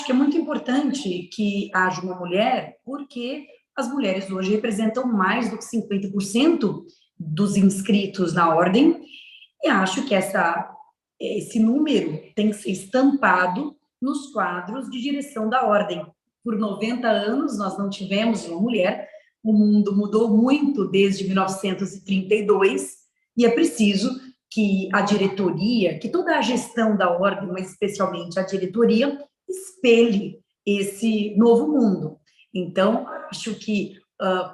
que é muito importante que haja uma mulher, porque as mulheres hoje representam mais do que 50% dos inscritos na ordem, e acho que esse número tem que ser estampado nos quadros de direção da ordem. Por 90 anos, nós não tivemos uma mulher, o mundo mudou muito desde 1932, e é preciso que a diretoria, que toda a gestão da ordem, mas especialmente a diretoria, espelhe esse novo mundo. Então, acho que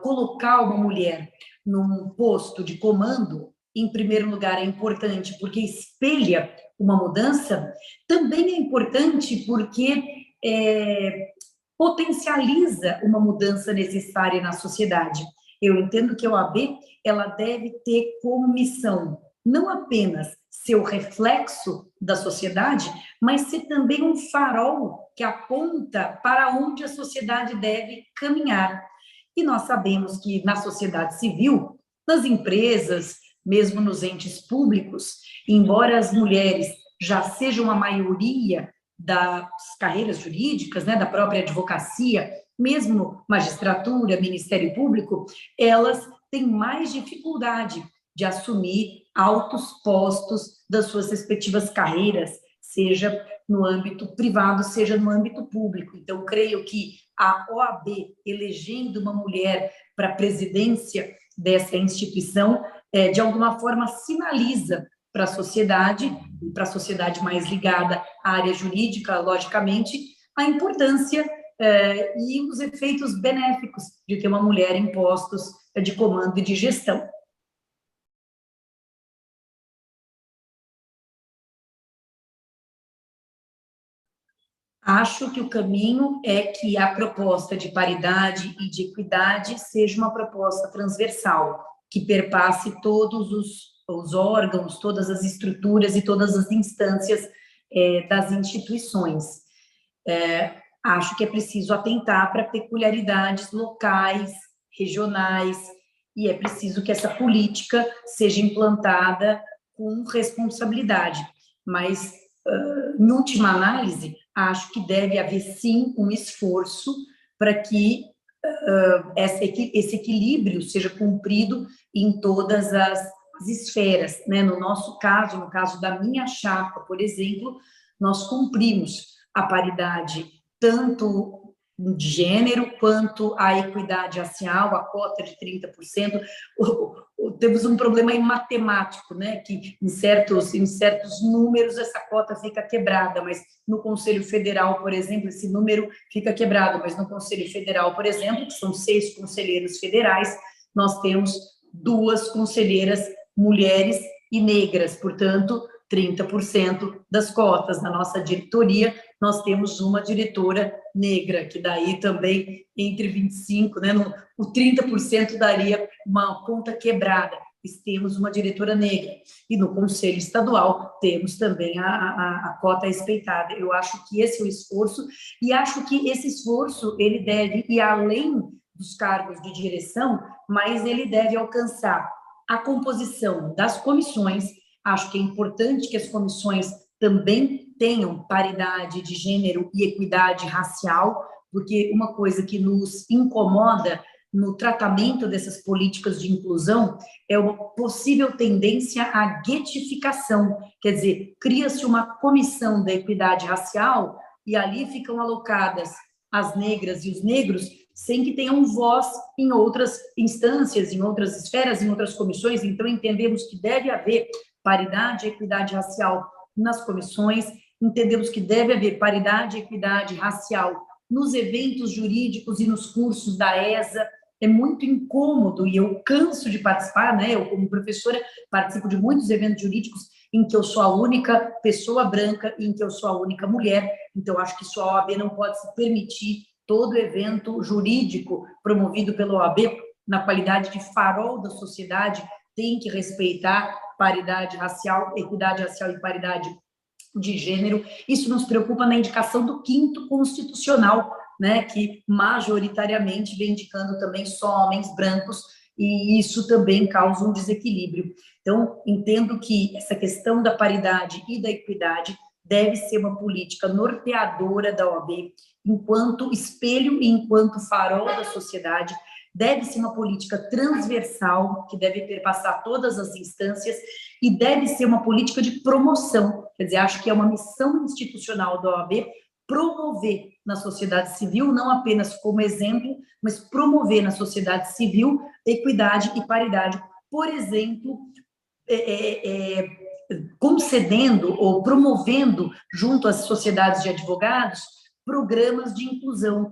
colocar uma mulher num posto de comando, em primeiro lugar, é importante porque espelha uma mudança, também é importante porque potencializa uma mudança necessária na sociedade. Eu entendo que a OAB ela deve ter como missão não apenas ser o reflexo da sociedade, mas ser também um farol que aponta para onde a sociedade deve caminhar. E nós sabemos que na sociedade civil, nas empresas, mesmo nos entes públicos, embora as mulheres já sejam a maioria das carreiras jurídicas, né, da própria advocacia, mesmo magistratura, Ministério Público, elas têm mais dificuldade de assumir altos postos das suas respectivas carreiras, seja no âmbito privado, seja no âmbito público. Então, creio que a OAB, elegendo uma mulher para a presidência dessa instituição, de alguma forma sinaliza para a sociedade, e para a sociedade mais ligada à área jurídica, logicamente, a importância e os efeitos benéficos de ter uma mulher em postos de comando e de gestão. Acho que o caminho é que a proposta de paridade e de equidade seja uma proposta transversal, que perpasse todos os órgãos, todas as estruturas e todas as instâncias das instituições. Acho que é preciso atentar para peculiaridades locais, regionais, e é preciso que essa política seja implantada com responsabilidade. Mas, em última análise, acho que deve haver, sim, um esforço para que esse equilíbrio seja cumprido em todas as esferas, né? No nosso caso, no caso da minha chapa, por exemplo, nós cumprimos a paridade tanto de gênero quanto a equidade racial, a cota de 30%. Temos um problema em matemático, né, que em certos números essa cota fica quebrada, mas no Conselho Federal, por exemplo, esse número fica quebrado, mas no Conselho Federal, por exemplo, que são 6 conselheiros federais, nós temos 2 conselheiras mulheres e negras, portanto, 30% das cotas. Na nossa diretoria, nós temos uma diretora negra, que daí também, entre 25%, né, o 30% daria uma conta quebrada. Temos uma diretora negra. E no Conselho Estadual, temos também a cota respeitada. Eu acho que esse é o esforço, e acho que esse esforço ele deve ir além dos cargos de direção, mas ele deve alcançar a composição das comissões. Acho que é importante que as comissões também tenham paridade de gênero e equidade racial, porque uma coisa que nos incomoda no tratamento dessas políticas de inclusão é uma possível tendência à guetificação, quer dizer, cria-se uma comissão da equidade racial e ali ficam alocadas as negras e os negros sem que tenham voz em outras instâncias, em outras esferas, em outras comissões. Então, entendemos que deve haver paridade e equidade racial nas comissões, entendemos que deve haver paridade e equidade racial nos eventos jurídicos e nos cursos da ESA. É muito incômodo e eu canso de participar, né? Eu, como professora, participo de muitos eventos jurídicos em que eu sou a única pessoa branca e em que eu sou a única mulher. Então, acho que só a OAB não pode se permitir todo evento jurídico promovido pela OAB na qualidade de farol da sociedade tem que respeitar paridade racial, equidade racial e paridade de gênero. Isso nos preocupa na indicação do 5º constitucional, né, que majoritariamente vem indicando também só homens brancos, e isso também causa um desequilíbrio. Então, entendo que essa questão da paridade e da equidade deve ser uma política norteadora da OAB, enquanto espelho e enquanto farol da sociedade, deve ser uma política transversal, que deve perpassar todas as instâncias, e deve ser uma política de promoção, quer dizer, acho que é uma missão institucional da OAB promover na sociedade civil, não apenas como exemplo, mas promover na sociedade civil equidade e paridade. Por exemplo, concedendo ou promovendo, junto às sociedades de advogados, programas de inclusão,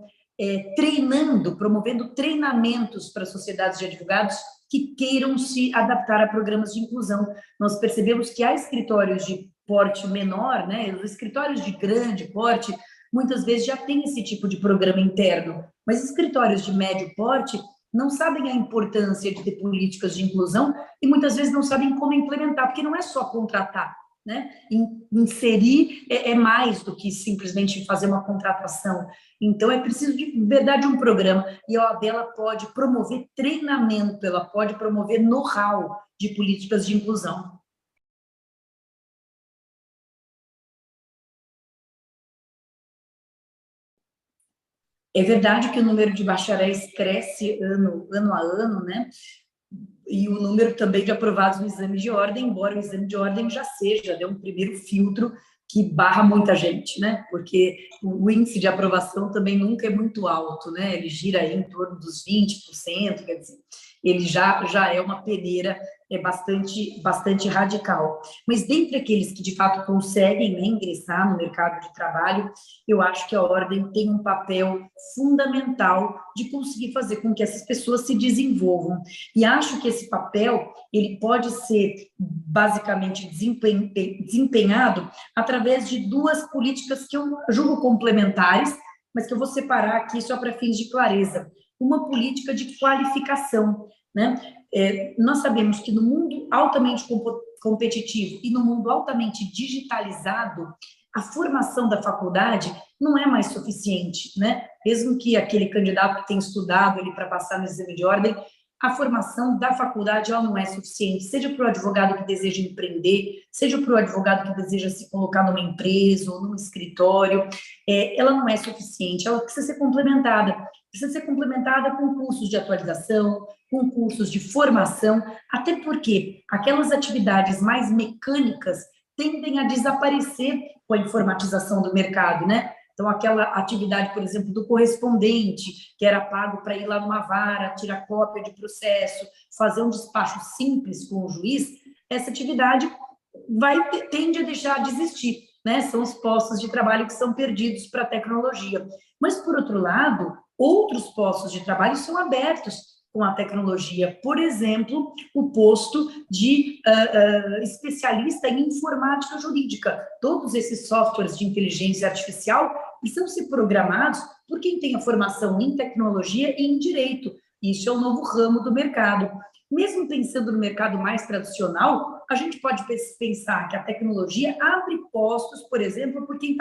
promovendo treinamentos para sociedades de advogados que queiram se adaptar a programas de inclusão. Nós percebemos que há escritórios de porte menor, né, os escritórios de grande porte, muitas vezes já têm esse tipo de programa interno, mas escritórios de médio porte não sabem a importância de ter políticas de inclusão e muitas vezes não sabem como implementar, porque não é só contratar, né? Inserir é mais do que simplesmente fazer uma contratação. Então, é preciso de verdade um programa, e a OAB ela pode promover treinamento, ela pode promover know-how de políticas de inclusão. É verdade que o número de bacharéis cresce ano a ano, né? E o número também de aprovados no exame de ordem, embora o exame de ordem já seja um primeiro filtro que barra muita gente, né? Porque o índice de aprovação também nunca é muito alto, né? Ele gira aí em torno dos 20%, quer dizer, ele já é uma peneira bastante radical. Mas dentre aqueles que de fato conseguem, né, ingressar no mercado de trabalho, eu acho que a ordem tem um papel fundamental de conseguir fazer com que essas pessoas se desenvolvam. E acho que esse papel ele pode ser basicamente desempenhado através de duas políticas que eu julgo complementares, mas que eu vou separar aqui só para fins de clareza. Uma política de qualificação, né? Nós sabemos que no mundo altamente competitivo e no mundo altamente digitalizado, a formação da faculdade não é mais suficiente, né? Mesmo que aquele candidato que tem estudado ele para passar no exame de ordem, a formação da faculdade ela não é suficiente, seja para o advogado que deseja empreender, seja para o advogado que deseja se colocar numa empresa ou num escritório, ela não é suficiente, ela precisa ser complementada com cursos de atualização, com cursos de formação, até porque aquelas atividades mais mecânicas tendem a desaparecer com a informatização do mercado, né? Então, aquela atividade, por exemplo, do correspondente, que era pago para ir lá numa vara, tirar cópia de processo, fazer um despacho simples com o juiz, essa atividade tende a deixar de existir, né? São os postos de trabalho que são perdidos para a tecnologia. Mas, por outro lado, outros postos de trabalho são abertos com a tecnologia. Por exemplo, o posto de especialista em informática jurídica. Todos esses softwares de inteligência artificial precisam ser programados por quem tem a formação em tecnologia e em direito. Isso é o novo ramo do mercado. Mesmo pensando no mercado mais tradicional, a gente pode pensar que a tecnologia abre postos, por exemplo, para quem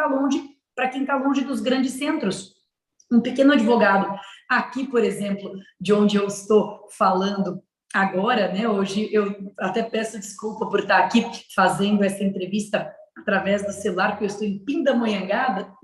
está longe dos grandes centros. Um pequeno advogado, aqui, por exemplo, de onde eu estou falando agora, né, hoje eu até peço desculpa por estar aqui fazendo essa entrevista através do celular, porque eu estou em Pindamonhangaba,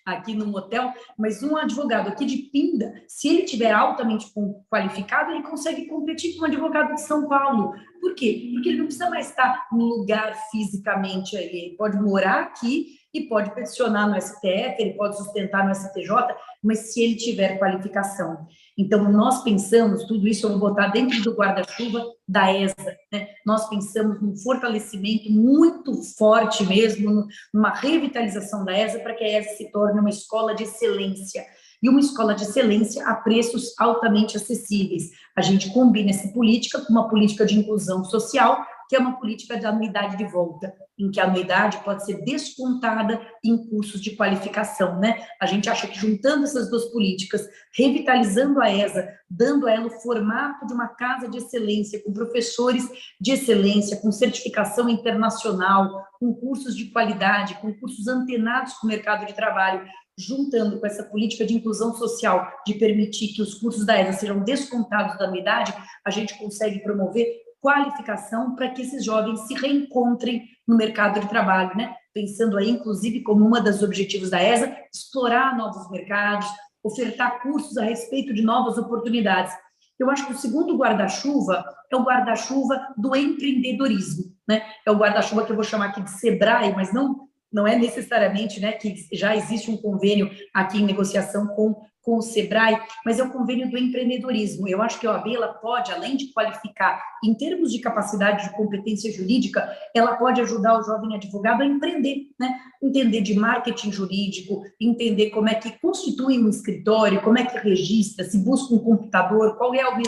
aqui no hotel, mas um advogado aqui de Pinda, se ele estiver altamente qualificado, ele consegue competir com um advogado de São Paulo. Por quê? Porque ele não precisa mais estar no lugar fisicamente ali, ele pode morar aqui e pode peticionar no STF, ele pode sustentar no STJ, mas se ele tiver qualificação. Então, nós pensamos, tudo isso eu vou botar dentro do guarda-chuva da ESA, né? Nós pensamos num fortalecimento muito forte mesmo, numa revitalização da ESA, para que a ESA se torne uma escola de excelência, e uma escola de excelência a preços altamente acessíveis. A gente combina essa política com uma política de inclusão social, que é uma política de anuidade de volta, em que a anuidade pode ser descontada em cursos de qualificação, né? A gente acha que juntando essas duas políticas, revitalizando a ESA, dando a ela o formato de uma casa de excelência, com professores de excelência, com certificação internacional, com cursos de qualidade, com cursos antenados com o mercado de trabalho, juntando com essa política de inclusão social, de permitir que os cursos da ESA sejam descontados da anuidade, a gente consegue promover qualificação para que esses jovens se reencontrem no mercado de trabalho, né? Pensando aí, inclusive, como um dos objetivos da ESA, explorar novos mercados, ofertar cursos a respeito de novas oportunidades. Eu acho que o segundo guarda-chuva é o guarda-chuva do empreendedorismo, né? É o guarda-chuva que eu vou chamar aqui de SEBRAE, mas não é necessariamente, né, que já existe um convênio aqui em negociação com o SEBRAE, mas é o convênio do empreendedorismo. Eu acho que a OAB, ela pode, além de qualificar em termos de capacidade de competência jurídica, ela pode ajudar o jovem advogado a empreender, né? Entender de marketing jurídico, entender como é que constitui um escritório, como é que registra, se busca um computador, qual é o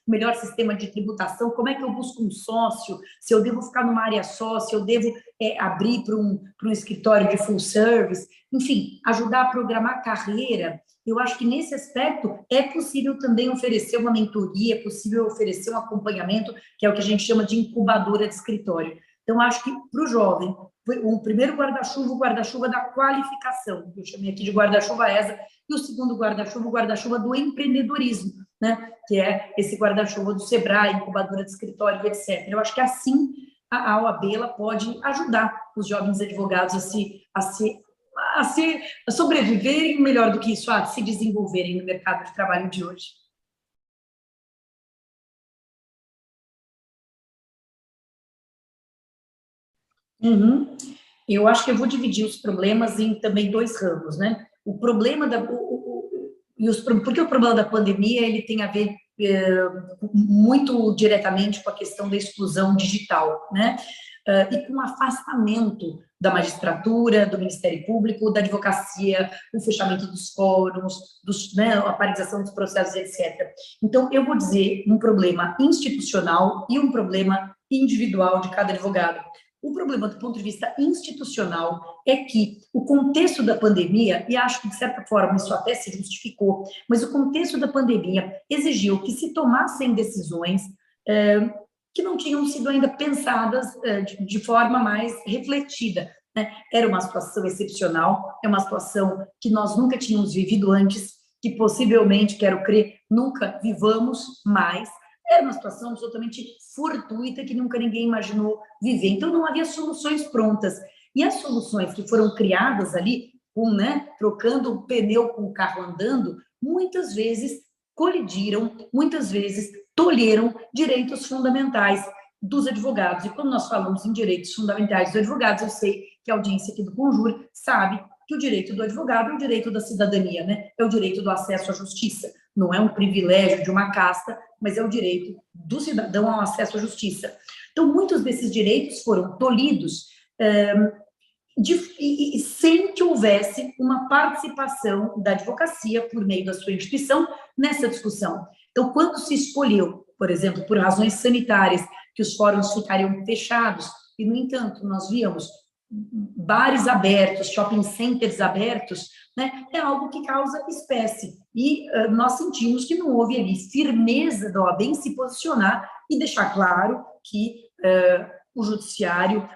melhor sistema de tributação, como é que eu busco um sócio, se eu devo ficar numa área só, se eu devo abrir para um escritório de full service, enfim, ajudar a programar carreira. Eu acho que nesse aspecto é possível também oferecer uma mentoria, é possível oferecer um acompanhamento, que é o que a gente chama de incubadora de escritório. Então, acho que para o jovem, o primeiro guarda-chuva, o guarda-chuva da qualificação, que eu chamei aqui de guarda-chuva ESA, e o segundo guarda-chuva, o guarda-chuva do empreendedorismo, né? Que é esse guarda-chuva do SEBRAE, incubadora de escritório, etc. Eu acho que assim a OAB ela pode ajudar os jovens advogados a sobreviverem, melhor do que isso, a se desenvolverem no mercado de trabalho de hoje. Uhum. Eu acho que eu vou dividir os problemas em também dois ramos, né? O problema porque o problema da pandemia ele tem a ver muito diretamente com a questão da exclusão digital, né? E com o afastamento da magistratura, do Ministério Público, da advocacia, o fechamento dos fóruns, né, a paralisação dos processos, etc. Então, eu vou dizer um problema institucional e um problema individual de cada advogado. O problema do ponto de vista institucional é que o contexto da pandemia, e acho que de certa forma isso até se justificou, mas o contexto da pandemia exigiu que se tomassem decisões que não tinham sido ainda pensadas de forma mais refletida, né? Era uma situação excepcional, é uma situação que nós nunca tínhamos vivido antes, que possivelmente, quero crer, nunca vivamos mais. Era uma situação absolutamente fortuita que nunca ninguém imaginou viver. Então, não havia soluções prontas. E as soluções que foram criadas ali, né, trocando o pneu com o carro andando, muitas vezes colidiram, muitas vezes tolheram direitos fundamentais dos advogados. E quando nós falamos em direitos fundamentais dos advogados, eu sei que a audiência aqui do Conjur sabe que o direito do advogado é o direito da cidadania, né? É o direito do acesso à justiça. Não é um privilégio de uma casta, mas é o direito do cidadão ao acesso à justiça. Então, muitos desses direitos foram tolhidos sem que houvesse uma participação da advocacia, por meio da sua instituição, nessa discussão. Então, quando se escolheu, por exemplo, por razões sanitárias, que os fóruns ficariam fechados, e, no entanto, nós víamos bares abertos, shopping centers abertos, né, é algo que causa espécie. E nós sentimos que não houve ali firmeza da OAB em se posicionar e deixar claro que o judiciário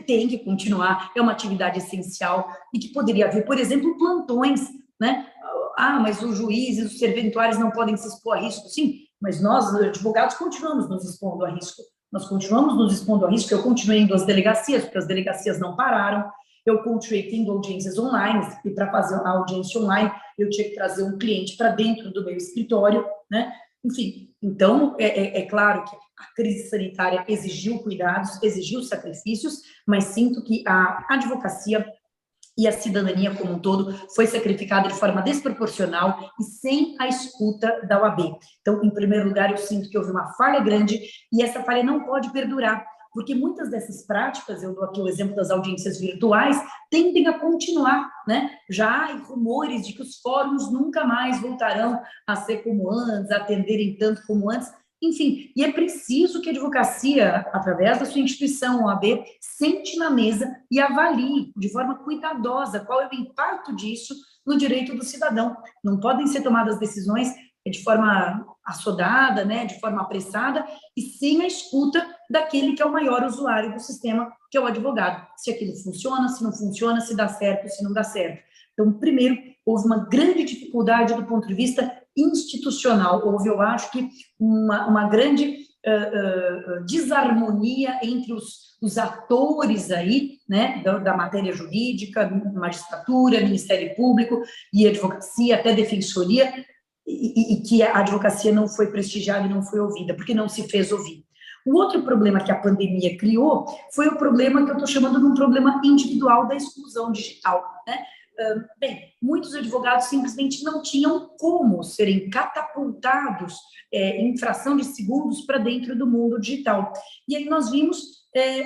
tem que continuar, é uma atividade essencial e que poderia haver, por exemplo, plantões, né? Ah, mas os juízes, os serventuários não podem se expor a risco. Sim, mas nós, advogados, continuamos nos expondo a risco. Nós continuamos nos expondo a risco. Eu continuei indo às delegacias, porque as delegacias não pararam. Eu continuei tendo audiências online, e para fazer a audiência online, eu tinha que trazer um cliente para dentro do meu escritório, né? Enfim, então, é claro que a crise sanitária exigiu cuidados, exigiu sacrifícios, mas sinto que a advocacia e a cidadania como um todo foi sacrificada de forma desproporcional e sem a escuta da OAB. Então, em primeiro lugar, eu sinto que houve uma falha grande e essa falha não pode perdurar, porque muitas dessas práticas, eu dou aqui o exemplo das audiências virtuais, tendem a continuar, né? Já há rumores de que os fóruns nunca mais voltarão a ser como antes, a atenderem tanto como antes. Enfim, e é preciso que a advocacia, através da sua instituição, OAB, sente na mesa e avalie de forma cuidadosa qual é o impacto disso no direito do cidadão. Não podem ser tomadas decisões de forma assodada, né, de forma apressada e sem a escuta daquele que é o maior usuário do sistema, que é o advogado. Se aquilo funciona, se não funciona, se dá certo, se não dá certo. Então, primeiro, houve uma grande dificuldade do ponto de vista institucional. Houve, eu acho que, uma grande desarmonia entre os atores aí, né, da matéria jurídica, magistratura, Ministério Público e advocacia, até defensoria, e que a advocacia não foi prestigiada e não foi ouvida, porque não se fez ouvir. O outro problema que a pandemia criou foi o problema que eu estou chamando de um problema individual da exclusão digital, né? Bem, muitos advogados simplesmente não tinham como serem catapultados em fração de segundos para dentro do mundo digital. E aí nós vimos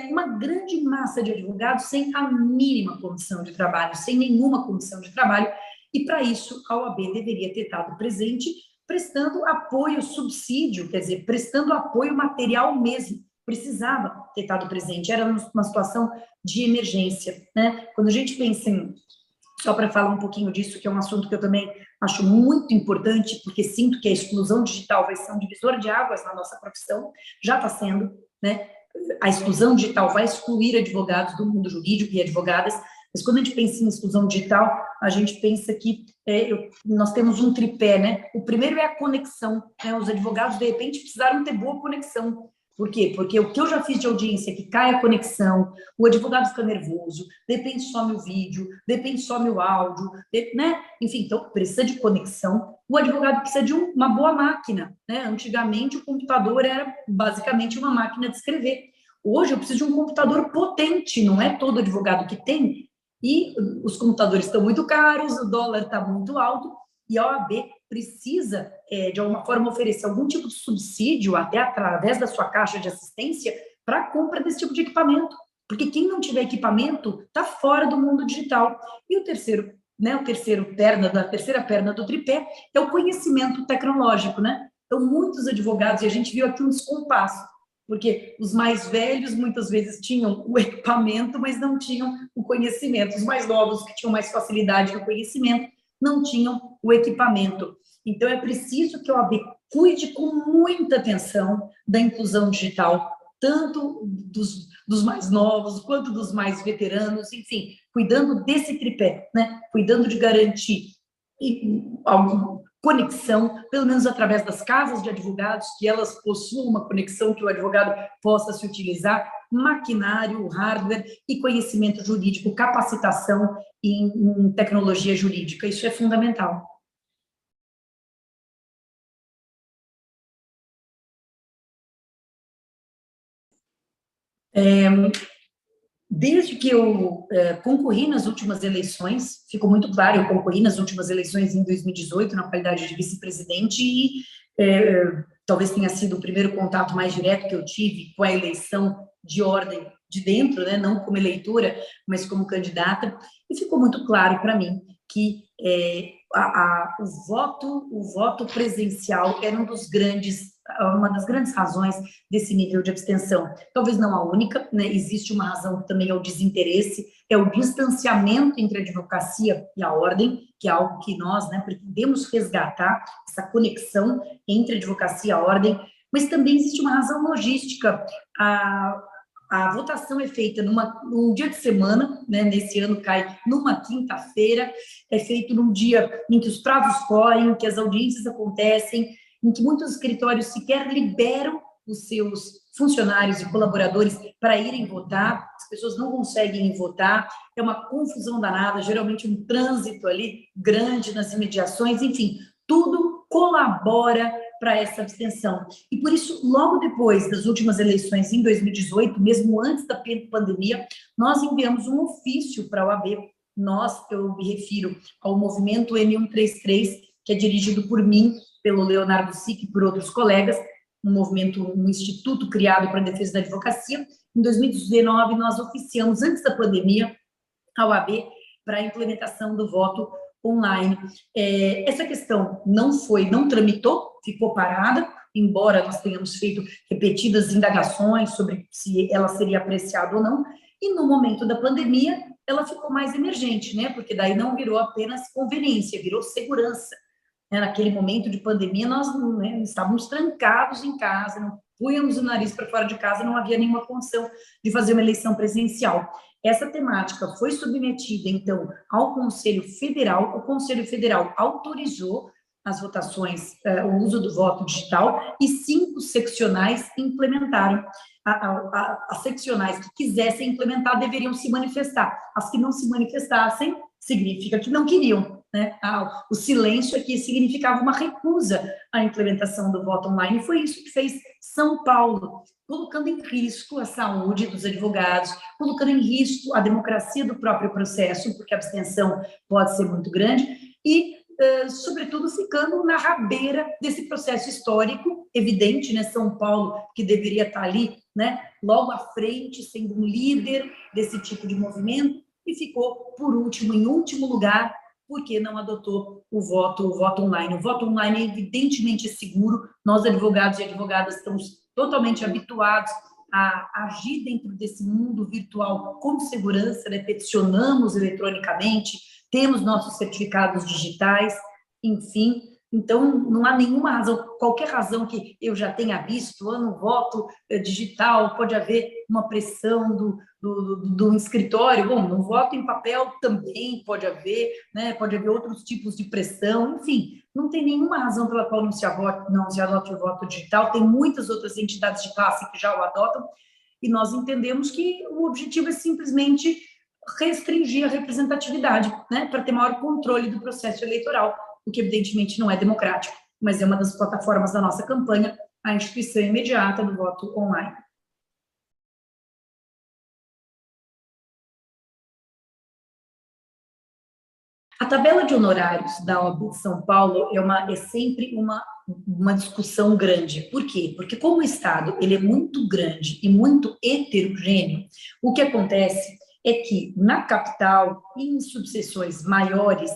uma grande massa de advogados sem a mínima condição de trabalho, sem nenhuma condição de trabalho, e para isso a OAB deveria ter estado presente, prestando apoio, subsídio, quer dizer, prestando apoio material mesmo, precisava ter estado presente, era uma situação de emergência, né? Quando a gente pensa em, só para falar um pouquinho disso, que é um assunto que eu também acho muito importante, porque sinto que a exclusão digital vai ser um divisor de águas na nossa profissão, já está sendo, né? A exclusão digital vai excluir advogados do mundo jurídico e advogadas, mas quando a gente pensa em exclusão digital, a gente pensa que nós temos um tripé, né? O primeiro é a conexão, né? Os advogados, de repente, precisaram ter boa conexão. Por quê? Porque o que eu já fiz de audiência, que cai a conexão, o advogado fica nervoso, de repente some o vídeo, de repente some o áudio, né? Enfim, então precisa de conexão. O advogado precisa de uma boa máquina, né? Antigamente o computador era basicamente uma máquina de escrever. Hoje eu preciso de um computador potente, não é todo advogado que tem, e os computadores estão muito caros, o dólar está muito alto, e a OAB precisa, de alguma forma, oferecer algum tipo de subsídio, até através da sua caixa de assistência, para a compra desse tipo de equipamento. Porque quem não tiver equipamento está fora do mundo digital. E o terceiro, né, a terceira perna do tripé é o conhecimento tecnológico, né? Então, muitos advogados, e a gente viu aqui um descompasso, porque os mais velhos muitas vezes tinham o equipamento, mas não tinham o conhecimento. Os mais novos, que tinham mais facilidade no conhecimento, não tinham o equipamento. Então, é preciso que a OAB cuide com muita atenção da inclusão digital, tanto dos mais novos, quanto dos mais veteranos, enfim, cuidando desse tripé, né? Cuidando de garantir alguma conexão, pelo menos através das casas de advogados, que elas possuam uma conexão que o advogado possa se utilizar, maquinário, hardware e conhecimento jurídico, capacitação em tecnologia jurídica. Isso é fundamental. Desde que eu concorri nas últimas eleições, ficou muito claro, eu concorri nas últimas eleições em 2018, na qualidade de vice-presidente, e talvez tenha sido o primeiro contato mais direto que eu tive com a eleição de ordem de dentro, né, não como eleitora, mas como candidata, e ficou muito claro para mim que o voto presencial era uma das grandes razões desse nível de abstenção. Talvez não a única, né? Existe uma razão que também é o desinteresse, é o distanciamento entre a advocacia e a ordem, que é algo que nós, né, pretendemos resgatar, essa conexão entre a advocacia e a ordem, mas também existe uma razão logística. A votação é feita num dia de semana, né? Nesse ano cai numa quinta-feira, é feito num dia em que os prazos correm, em que as audiências acontecem, em que muitos escritórios sequer liberam os seus funcionários e colaboradores para irem votar, as pessoas não conseguem ir votar, é uma confusão danada, geralmente um trânsito ali grande nas imediações, enfim, tudo colabora para essa abstenção. E por isso, logo depois das últimas eleições, em 2018, mesmo antes da pandemia, nós enviamos um ofício para a OAB. Eu me refiro ao movimento M133, que é dirigido por mim, pelo Leonardo Sick e por outros colegas, um instituto criado para a defesa da advocacia. Em 2019, nós oficiamos, antes da pandemia, a OAB para a implementação do voto online. Essa questão não tramitou, ficou parada, embora nós tenhamos feito repetidas indagações sobre se ela seria apreciada ou não, e no momento da pandemia, ela ficou mais emergente, né? Porque daí não virou apenas conveniência, virou segurança. Naquele momento de pandemia, nós estávamos trancados em casa, não punhamos o nariz para fora de casa, não havia nenhuma condição de fazer uma eleição presencial. Essa temática foi submetida, então, ao Conselho Federal, o Conselho Federal autorizou as votações, o uso do voto digital, e 5 seccionais implementaram. As seccionais que quisessem implementar deveriam se manifestar. As que não se manifestassem, significa que não queriam, né? O silêncio aqui significava uma recusa à implementação do voto online, e foi isso que fez São Paulo, colocando em risco a saúde dos advogados, colocando em risco a democracia do próprio processo, porque a abstenção pode ser muito grande, e, sobretudo, ficando na rabeira desse processo histórico, evidente, né? São Paulo, que deveria estar ali, né, logo à frente, sendo um líder desse tipo de movimento, e ficou, por último, em último lugar, porque não adotou o voto online. O voto online é evidentemente seguro, nós, advogados e advogadas, estamos totalmente habituados a agir dentro desse mundo virtual com segurança, né? Peticionamos eletronicamente, temos nossos certificados digitais, enfim. Então, não há nenhuma razão, qualquer razão que eu já tenha visto, no voto digital, pode haver uma pressão do escritório, bom, no voto em papel também pode haver, né, pode haver outros tipos de pressão, enfim, não tem nenhuma razão pela qual não se adote o voto digital, tem muitas outras entidades de classe que já o adotam, e nós entendemos que o objetivo é simplesmente restringir a representatividade, né, para ter maior controle do processo eleitoral, o que evidentemente não é democrático, mas é uma das plataformas da nossa campanha, a instituição imediata do voto online. A tabela de honorários da OAB de São Paulo é sempre uma discussão grande. Por quê? Porque como o Estado ele é muito grande e muito heterogêneo, o que acontece é que na capital e em subseções maiores,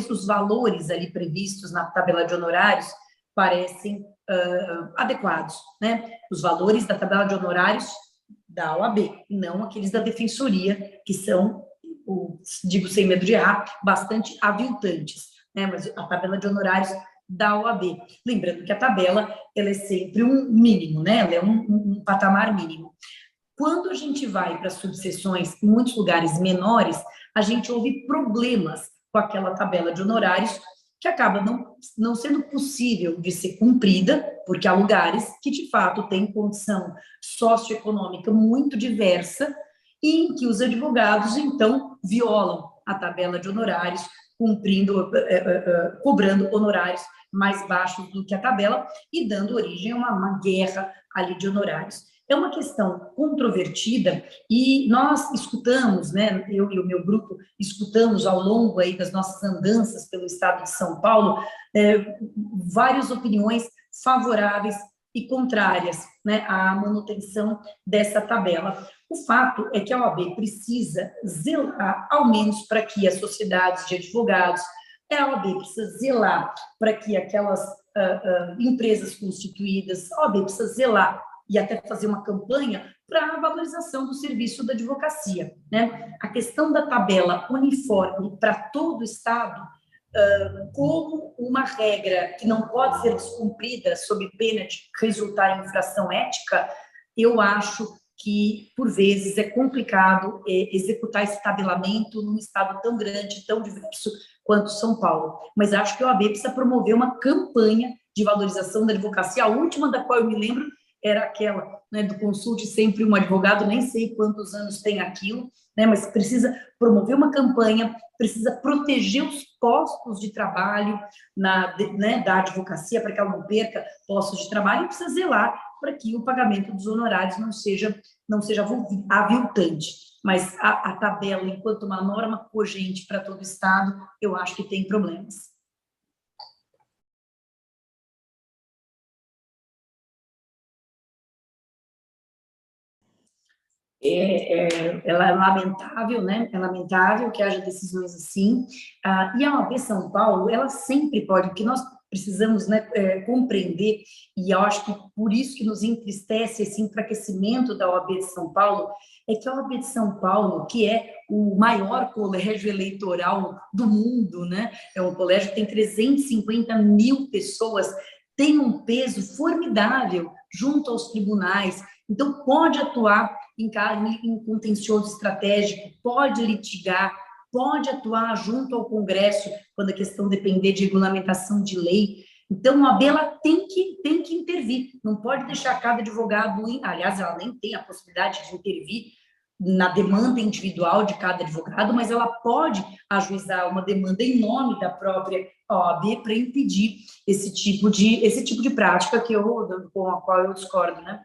os valores ali previstos na tabela de honorários parecem adequados, né? Os valores da tabela de honorários da OAB, não aqueles da Defensoria, que são, digo sem medo de errar, bastante aviltantes, né? Mas a tabela de honorários da OAB. Lembrando que a tabela ela é sempre um mínimo, né? Ela é um patamar mínimo. Quando a gente vai para subseções, em muitos lugares menores, a gente ouve problemas com aquela tabela de honorários que acaba não sendo possível de ser cumprida, porque há lugares que, de fato, têm condição socioeconômica muito diversa e em que os advogados, então, violam a tabela de honorários, cobrando honorários mais baixos do que a tabela e dando origem a uma guerra ali de honorários. É uma questão controvertida e nós escutamos, né, eu e o meu grupo escutamos ao longo aí das nossas andanças pelo estado de São Paulo, várias opiniões favoráveis e contrárias, né, à manutenção dessa tabela. O fato é que a OAB precisa zelar, ao menos para que as sociedades de advogados, a OAB precisa zelar para que aquelas empresas constituídas, a OAB precisa zelar e até fazer uma campanha para a valorização do serviço da advocacia, né? A questão da tabela uniforme para todo o Estado, como uma regra que não pode ser descumprida sob pena de resultar em infração ética, eu acho que, por vezes, é complicado executar esse tabelamento num Estado tão grande, tão diverso quanto São Paulo. Mas acho que a OAB precisa promover uma campanha de valorização da advocacia, a última da qual eu me lembro era aquela, né, do consulte sempre um advogado, nem sei quantos anos tem aquilo, né, mas precisa promover uma campanha, precisa proteger os postos de trabalho né, da advocacia, para que ela não perca postos de trabalho, e precisa zelar para que o pagamento dos honorários não seja aviltante. Mas a tabela, enquanto uma norma cogente para todo o Estado, eu acho que tem problemas. Ela é lamentável, né? É lamentável que haja decisões assim. E a OAB São Paulo, ela sempre pode, porque nós precisamos, né, compreender, e eu acho que por isso que nos entristece esse enfraquecimento da OAB de São Paulo, é que a OAB de São Paulo, que é o maior colégio eleitoral do mundo, né? É um colégio que tem 350 mil pessoas, tem um peso formidável junto aos tribunais, então pode atuar em contencioso estratégico, pode litigar, pode atuar junto ao Congresso quando a questão depender de regulamentação de lei. Então, a OAB ela tem que intervir, não pode deixar cada advogado, aliás, ela nem tem a possibilidade de intervir na demanda individual de cada advogado, mas ela pode ajuizar uma demanda em nome da própria OAB para impedir esse tipo de prática com a qual eu discordo, né?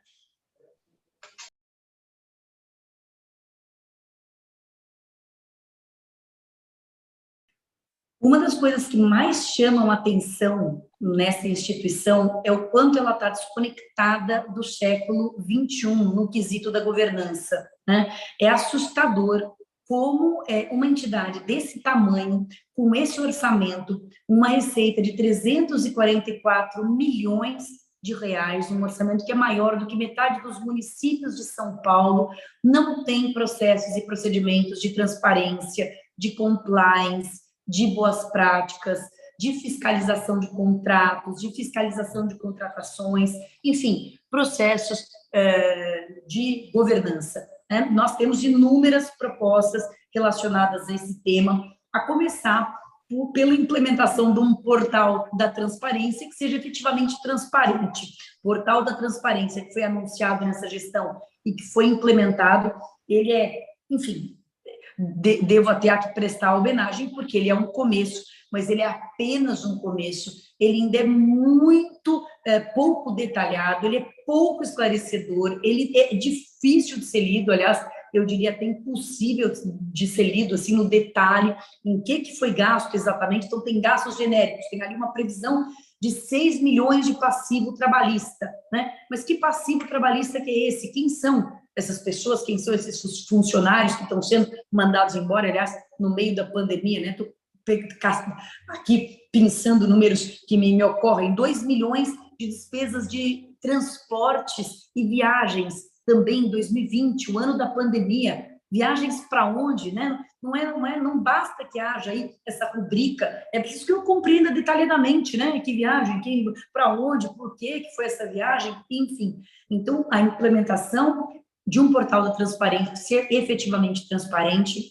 Uma das coisas que mais chamam atenção nessa instituição é o quanto ela está desconectada do século XXI, no quesito da governança, né? É assustador como uma entidade desse tamanho, com esse orçamento, uma receita de 344 milhões de reais, um orçamento que é maior do que metade dos municípios de São Paulo, não tem processos e procedimentos de transparência, de compliance, de boas práticas, de fiscalização de contratos, de fiscalização de contratações, enfim, processos de governança, né? Nós temos inúmeras propostas relacionadas a esse tema, a começar pela implementação de um portal da transparência que seja efetivamente transparente. O portal da transparência que foi anunciado nessa gestão e que foi implementado, ele enfim, devo até aqui prestar homenagem, porque ele é um começo, mas ele é apenas um começo, ele ainda é muito pouco detalhado, ele é pouco esclarecedor, ele é difícil de ser lido, aliás, eu diria até impossível de ser lido, assim, no detalhe, em que foi gasto exatamente. Então, tem gastos genéricos, tem ali uma previsão de 6 milhões de passivo trabalhista, né? Mas que passivo trabalhista que é esse? Quem são essas pessoas? Quem são esses funcionários que estão sendo mandados embora, aliás, no meio da pandemia, né? Estou aqui pensando números que me ocorrem, 2 milhões de despesas de transportes e viagens, também em 2020, o ano da pandemia. Viagens para onde, né? Não basta que haja aí essa rubrica, é preciso que eu compreenda detalhadamente, né? Que viagem, para onde, por que foi essa viagem, enfim. Então, a implementação de um portal da transparência, ser efetivamente transparente,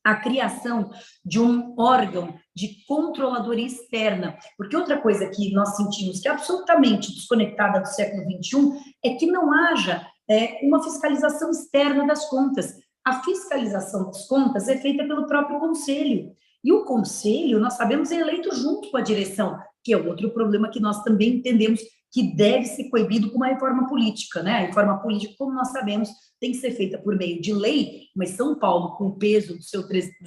a criação de um órgão de controladoria externa, porque outra coisa que nós sentimos que é absolutamente desconectada do século XXI é que não haja uma fiscalização externa das contas. A fiscalização das contas é feita pelo próprio conselho, e o conselho, nós sabemos, é eleito junto com a direção, que é outro problema que nós também entendemos que deve ser coibido com uma reforma política, né? A reforma política, como nós sabemos, tem que ser feita por meio de lei, mas São Paulo, com o peso dos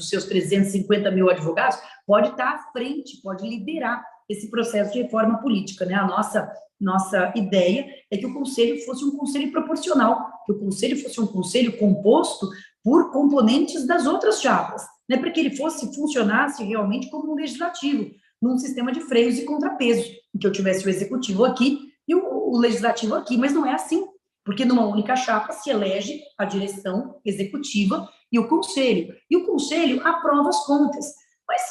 seus 350 mil advogados, pode estar à frente, pode liderar esse processo de reforma política, né? A nossa ideia é que o conselho fosse um conselho proporcional, que o conselho fosse um conselho composto por componentes das outras chapas, né? Para que ele funcionasse realmente como um legislativo, num sistema de freios e contrapesos, em que eu tivesse o executivo aqui e o legislativo aqui, mas não é assim, porque numa única chapa se elege a direção executiva e o conselho aprova as contas. Mas,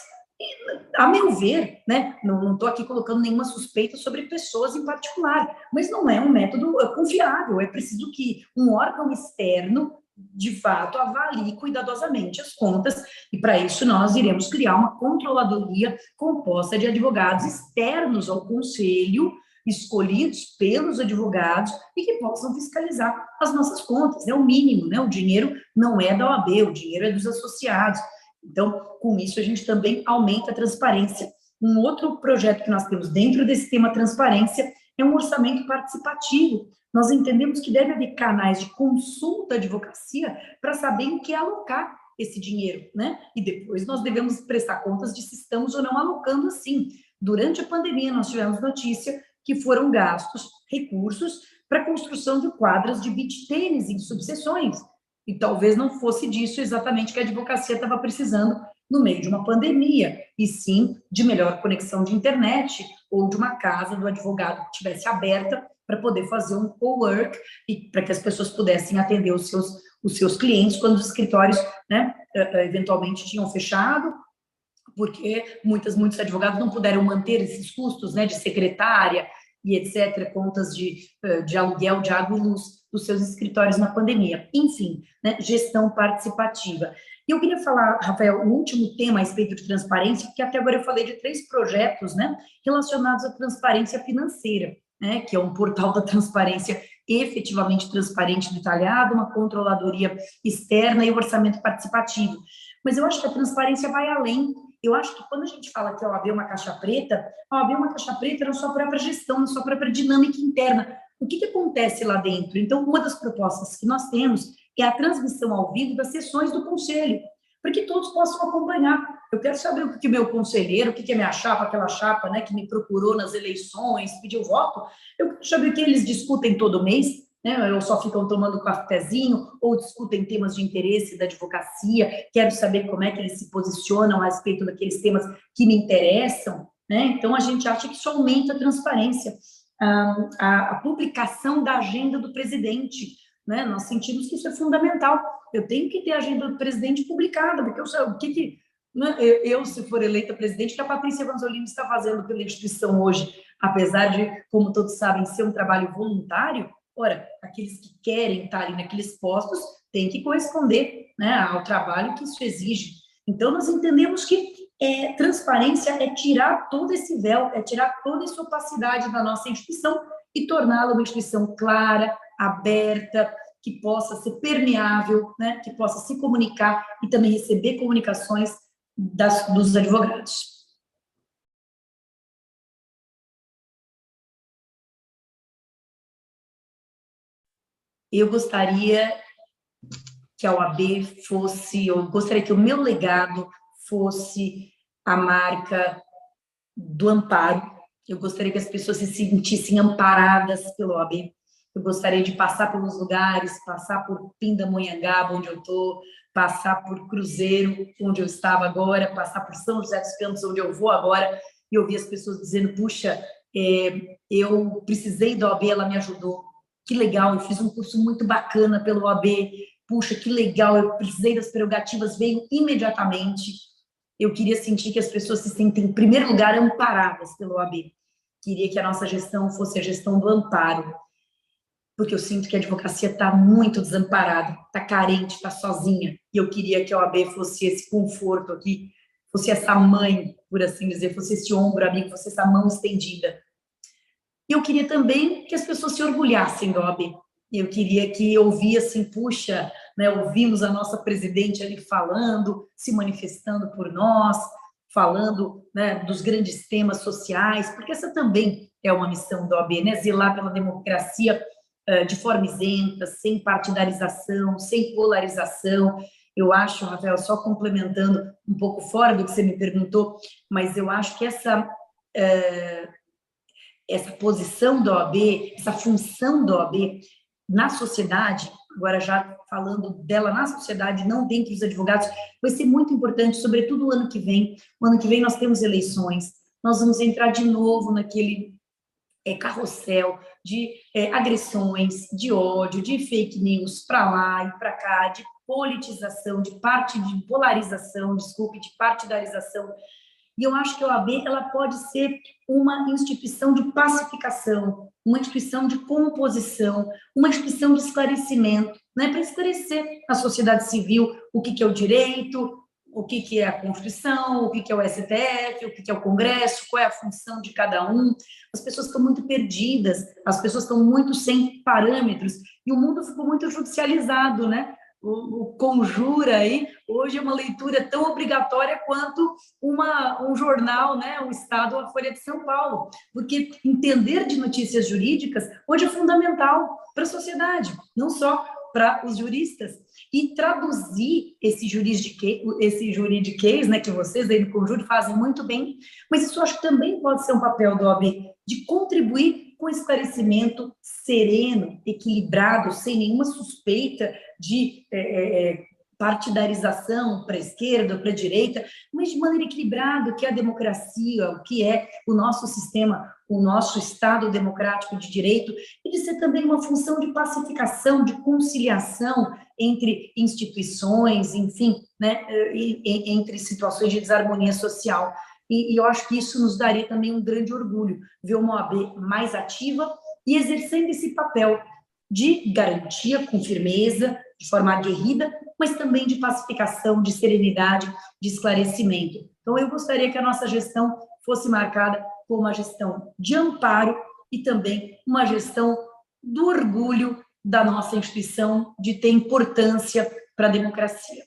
a meu ver, né, não estou aqui colocando nenhuma suspeita sobre pessoas em particular, mas não é um método confiável, é preciso que um órgão externo de fato, avalie cuidadosamente as contas, e para isso nós iremos criar uma controladoria composta de advogados externos ao conselho, escolhidos pelos advogados, e que possam fiscalizar as nossas contas, é o mínimo, né? O dinheiro não é da OAB, o dinheiro é dos associados. Então, com isso, a gente também aumenta a transparência. Um outro projeto que nós temos dentro desse tema transparência é um orçamento participativo. Nós entendemos que deve haver canais de consulta à advocacia para saber em que alocar esse dinheiro, né? E depois nós devemos prestar contas de se estamos ou não alocando assim. Durante a pandemia, nós tivemos notícia que foram gastos recursos para a construção de quadras de beach tênis em subseções. E talvez não fosse disso exatamente que a advocacia estava precisando no meio de uma pandemia, e sim de melhor conexão de internet ou de uma casa do advogado que estivesse aberta para poder fazer um co-work e para que as pessoas pudessem atender os seus clientes quando os escritórios, né, eventualmente tinham fechado, porque muitos advogados não puderam manter esses custos, né, de secretária, e etc., contas de aluguel de água e luz dos seus escritórios na pandemia. Enfim, né, gestão participativa. E eu queria falar, Rafael, o último tema a respeito de transparência, porque até agora eu falei de 3 projetos, né, relacionados à transparência financeira, né, que é um portal da transparência efetivamente transparente, detalhado, uma controladoria externa e o orçamento participativo. Mas eu acho que a transparência vai além. Eu acho que quando a gente fala que a OAB é uma caixa preta, a OAB é uma caixa preta na sua própria gestão, na sua própria dinâmica interna. O que acontece lá dentro? Então, uma das propostas que nós temos é a transmissão ao vivo das sessões do conselho, para que todos possam acompanhar. Eu quero saber o que o meu conselheiro, o que é minha chapa, aquela chapa, né, que me procurou nas eleições, pediu voto, eu quero saber o que eles discutem todo mês, né, ou só ficam tomando cafezinho, ou discutem temas de interesse da advocacia, quero saber como é que eles se posicionam a respeito daqueles temas que me interessam, né, então a gente acha que isso aumenta a transparência, a publicação da agenda do presidente, né, nós sentimos que isso é fundamental, eu tenho que ter a agenda do presidente publicada, porque eu sei o que né, se for eleita presidente, que a Patrícia Vanzolini está fazendo pela instituição hoje, apesar de, como todos sabem, ser um trabalho voluntário, ora, aqueles que querem estar ali naqueles postos têm que corresponder, né, ao trabalho que isso exige. Então, nós entendemos que transparência é tirar todo esse véu, é tirar toda essa opacidade da nossa instituição e torná-la uma instituição clara, aberta, que possa ser permeável, né, que possa se comunicar e também receber comunicações dos advogados. Eu gostaria que a OAB fosse, eu gostaria que o meu legado fosse a marca do amparo. Eu gostaria que as pessoas se sentissem amparadas pela OAB. Eu gostaria de passar pelos lugares, passar por Pindamonhangaba, onde eu estou, passar por Cruzeiro, onde eu estava agora, passar por São José dos Campos, onde eu vou agora, e ouvir as pessoas dizendo, puxa, eu precisei da OAB, ela me ajudou. Que legal, eu fiz um curso muito bacana pela OAB, puxa, que legal, eu precisei das prerrogativas, veio imediatamente. Eu queria sentir que as pessoas se sentem, em primeiro lugar, amparadas pela OAB. Queria que a nossa gestão fosse a gestão do amparo, porque eu sinto que a advocacia está muito desamparada, está carente, está sozinha, e eu queria que a OAB fosse esse conforto aqui, fosse essa mãe, por assim dizer, fosse esse ombro amigo, fosse essa mão estendida. E eu queria também que as pessoas se orgulhassem da OAB. Eu queria que ouvissem, puxa, né, ouvimos a nossa presidente ali falando, se manifestando por nós, falando, né, dos grandes temas sociais, porque essa também é uma missão da OAB, né, zelar pela democracia de forma isenta, sem partidarização, sem polarização. Eu acho, Rafael, só complementando um pouco fora do que você me perguntou, mas eu acho que essa posição da OAB, essa função da OAB na sociedade, agora já falando dela na sociedade, não dentro dos advogados, vai ser muito importante, sobretudo o ano que vem. O ano que vem nós temos eleições, nós vamos entrar de novo naquele carrossel de agressões, de ódio, de fake news para lá e para cá, de politização, de polarização, desculpe, de partidarização. E eu acho que a OAB ela pode ser uma instituição de pacificação, uma instituição de composição, uma instituição de esclarecimento, né, para esclarecer a sociedade civil o que é o direito, o que é a Constituição, o que é o STF, o que é o Congresso, qual é a função de cada um. As pessoas estão muito perdidas, as pessoas estão muito sem parâmetros, e o mundo ficou muito judicializado, né? O Conjura aí, hoje é uma leitura tão obrigatória quanto um jornal, né, o Estado, a Folha de São Paulo, porque entender de notícias jurídicas hoje é fundamental para a sociedade, não só para os juristas, e traduzir esse juridiquês, né, que vocês aí no Conjuro fazem muito bem, mas isso eu acho que também pode ser um papel do OAB, de contribuir com esclarecimento sereno, equilibrado, sem nenhuma suspeita de partidarização para a esquerda ou para a direita, mas de maneira equilibrada, o que é a democracia, o que é o nosso sistema, o nosso Estado democrático de direito, e de ser também uma função de pacificação, de conciliação entre instituições, enfim, né, entre situações de desarmonia social. e eu acho que isso nos daria também um grande orgulho, ver uma OAB mais ativa e exercendo esse papel de garantia com firmeza, de forma aguerrida, mas também de pacificação, de serenidade, de esclarecimento. Então, eu gostaria que a nossa gestão fosse marcada por uma gestão de amparo e também uma gestão do orgulho da nossa instituição de ter importância para a democracia.